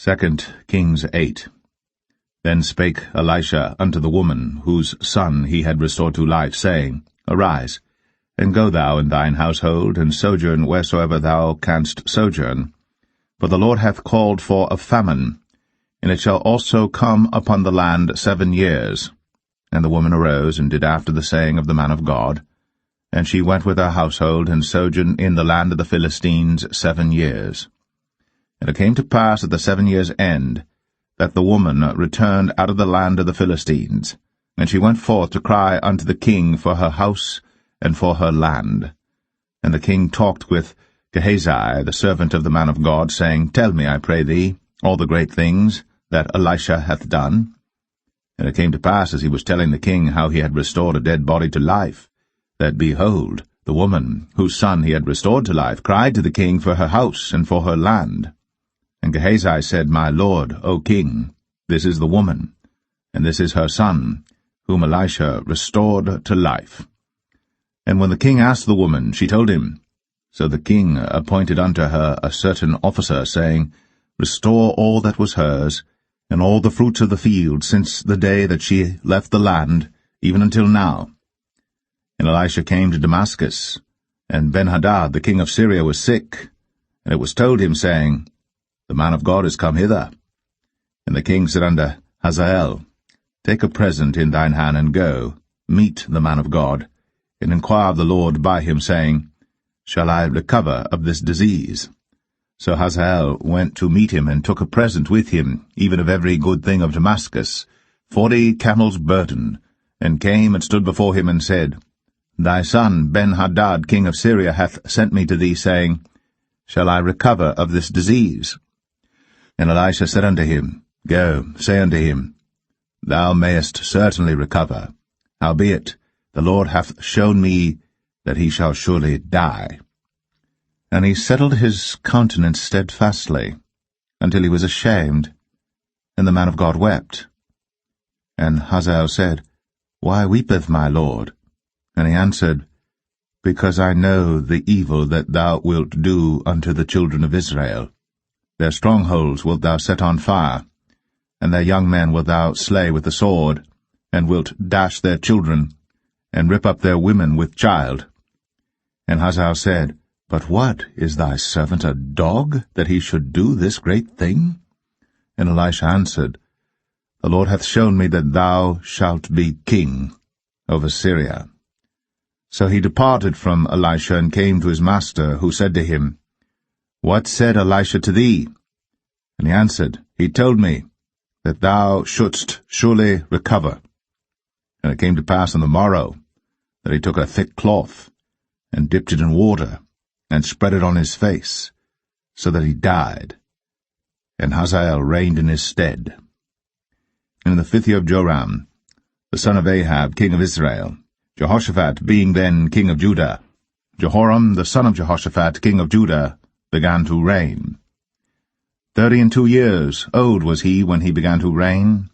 2 Kings 8. Then spake Elisha unto the woman, whose son he had restored to life, saying, Arise, and go thou and thine household, and sojourn wheresoever thou canst sojourn. For the Lord hath called for a famine, and it shall also come upon the land 7 years. And the woman arose, and did after the saying of the man of God. And she went with her household, and sojourned in the land of the Philistines 7 years. And it came to pass at the 7 years' end, that the woman returned out of the land of the Philistines, and she went forth to cry unto the king for her house and for her land. And the king talked with Gehazi, the servant of the man of God, saying, Tell me, I pray thee, all the great things that Elisha hath done. And it came to pass, as he was telling the king how he had restored a dead body to life, that, behold, the woman, whose son he had restored to life, cried to the king for her house and for her land. And Gehazi said, My lord, O king, this is the woman, and this is her son, whom Elisha restored to life. And when the king asked the woman, she told him. So the king appointed unto her a certain officer, saying, Restore all that was hers, and all the fruits of the field, since the day that she left the land, even until now. And Elisha came to Damascus, and Benhadad the king of Syria was sick, and it was told him, saying, The man of God is come hither. And the king said unto Hazael, Take a present in thine hand, and go, meet the man of God, and inquire of the Lord by him, saying, Shall I recover of this disease? So Hazael went to meet him, and took a present with him, even of every good thing of Damascus, 40 camels' burden, and came and stood before him, and said, Thy son Benhadad king of Syria hath sent me to thee, saying, Shall I recover of this disease? And Elisha said unto him, Go, say unto him, Thou mayest certainly recover. Howbeit, the Lord hath shown me that he shall surely die. And he settled his countenance steadfastly, until he was ashamed, and the man of God wept. And Hazael said, Why weepeth my lord? And he answered, Because I know the evil that thou wilt do unto the children of Israel. Their strongholds wilt thou set on fire, and their young men wilt thou slay with the sword, and wilt dash their children, and rip up their women with child. And Hazael said, But what, is thy servant a dog, that he should do this great thing? And Elisha answered, The Lord hath shown me that thou shalt be king over Syria. So he departed from Elisha, and came to his master, who said to him, What said Elisha to thee? And he answered, He told me that thou shouldst surely recover. And it came to pass on the morrow that he took a thick cloth, and dipped it in water, and spread it on his face, so that he died. And Hazael reigned in his stead. And in the 5th year of Joram, the son of Ahab, king of Israel, Jehoshaphat being then king of Judah, Jehoram the son of Jehoshaphat, king of Judah, began to reign. 32 years old was he when he began to reign,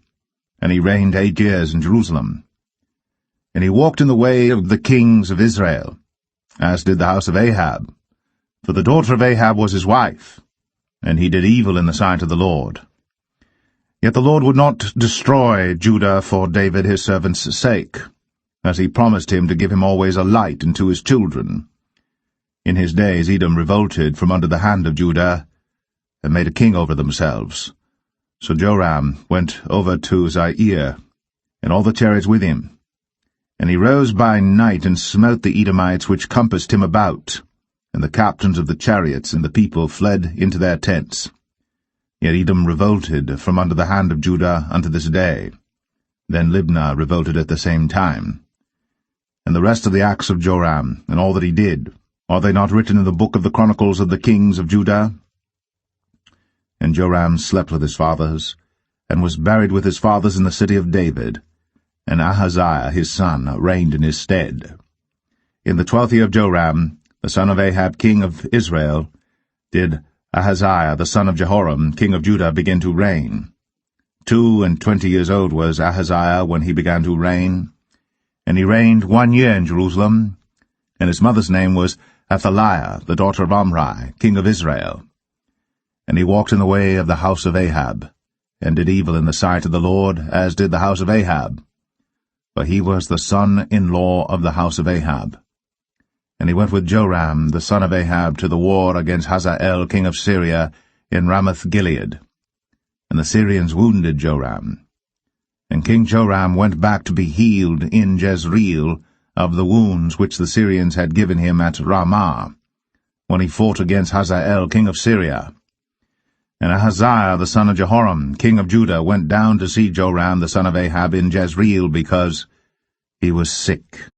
and he reigned 8 years in Jerusalem. And he walked in the way of the kings of Israel, as did the house of Ahab, for the daughter of Ahab was his wife, and he did evil in the sight of the Lord. Yet the Lord would not destroy Judah for David his servant's sake, as he promised him to give him always a light unto his children. In his days Edom revolted from under the hand of Judah, and made a king over themselves. So Joram went over to Zair, and all the chariots with him. And he rose by night, and smote the Edomites which compassed him about, and the captains of the chariots and the people fled into their tents. Yet Edom revolted from under the hand of Judah unto this day. Then Libnah revolted at the same time. And the rest of the acts of Joram, and all that he did, are they not written in the book of the Chronicles of the kings of Judah? And Joram slept with his fathers, and was buried with his fathers in the city of David, and Ahaziah his son reigned in his stead. In the 12th year of Joram, the son of Ahab king of Israel, did Ahaziah the son of Jehoram king of Judah begin to reign. 22 years old was Ahaziah when he began to reign, and he reigned 1 year in Jerusalem, and his mother's name was Athaliah, the daughter of Omri, king of Israel. And he walked in the way of the house of Ahab, and did evil in the sight of the Lord, as did the house of Ahab. For he was the son-in-law of the house of Ahab. And he went with Joram, the son of Ahab, to the war against Hazael king of Syria, in Ramoth-Gilead. And the Syrians wounded Joram. And King Joram went back to be healed in Jezreel of the wounds which the Syrians had given him at Ramah, when he fought against Hazael king of Syria. And Ahaziah the son of Jehoram, king of Judah, went down to see Joram the son of Ahab in Jezreel, because he was sick.